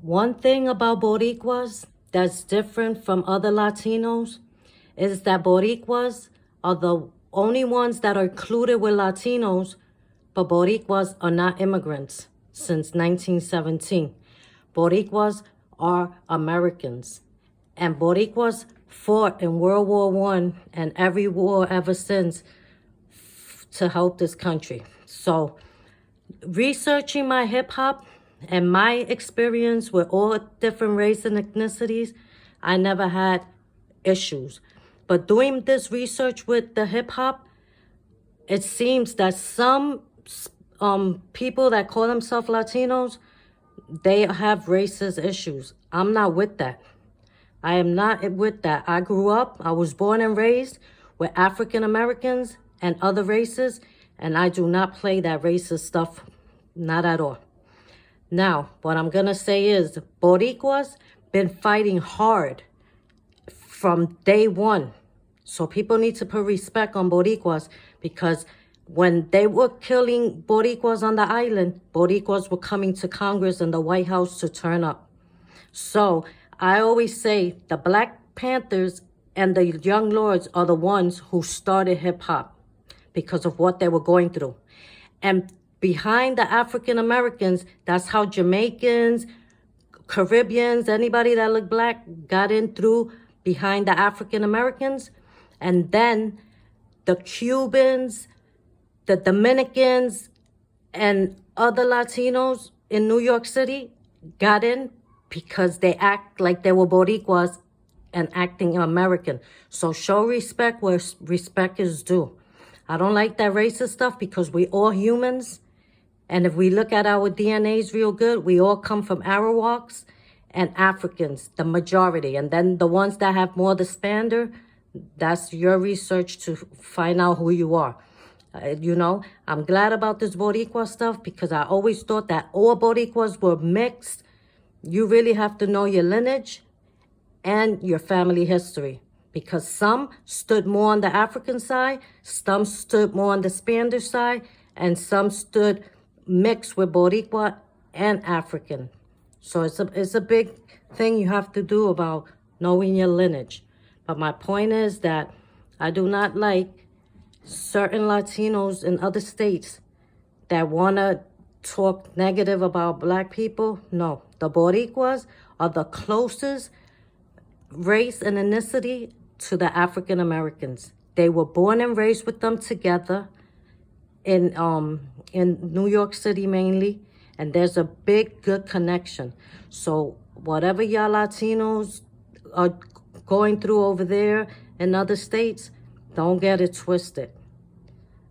One thing about Boricuas that's different from other Latinos is that Boricuas are the only ones that are included with Latinos, but Boricuas are not immigrants since 1917. Boricuas are Americans. And Boricuas fought in World War I and every war ever since to help this country. So researching my hip hop and my experience with all different races and ethnicities, I never had issues. But doing this research with the hip hop, it seems that some people that call themselves Latinos, they have racist issues. I'm not with that. I am not with that. I was born and raised with African Americans and other races, and I do not play that racist stuff, not at all. Now, what I'm going to say is Boricuas been fighting hard from day one. So people need to put respect on Boricuas, because when they were killing Boricuas on the island, Boricuas were coming to Congress and the White House to turn up. So I always say the Black Panthers and the Young Lords are the ones who started hip hop because of what they were going through. And behind the African Americans, that's how Jamaicans, Caribbeans, anybody that looked black got in through behind the African Americans. And then the Cubans, the Dominicans, and other Latinos in New York City got in because they act like they were Boricuas and acting American. So show respect where respect is due. I don't like that racist stuff because we all humans. And if we look at our DNAs real good, we all come from Arawaks and Africans, the majority. And then the ones that have more the Spander, that's your research to find out who you are. I'm glad about this Boricua stuff because I always thought that all Boricuas were mixed. You really have to know your lineage and your family history, because some stood more on the African side, some stood more on the Spanish side, and some stood mixed with Boricua and African. So it's a big thing you have to do about knowing your lineage. But my point is that I do not like certain Latinos in other states that want to talk negative about black people. No, the Boricuas are the closest race and ethnicity to the African Americans. They were born and raised with them together in New York City mainly, and there's a big, good connection. So whatever y'all Latinos are going through over there in other states, don't get it twisted.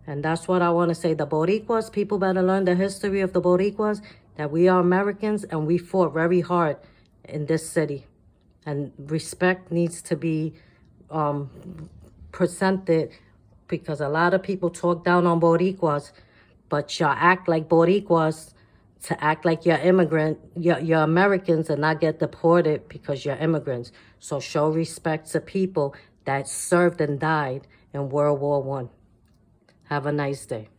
And that's what I want to say. The Boricuas, people better learn the history of the Boricuas, that we are Americans and we fought very hard in this city. And respect needs to be presented, because a lot of people talk down on Boricuas, but y'all act like Boricuas to act like you're you're Americans and not get deported because you're immigrants. So show respect to people that served and died in World War I. Have a nice day.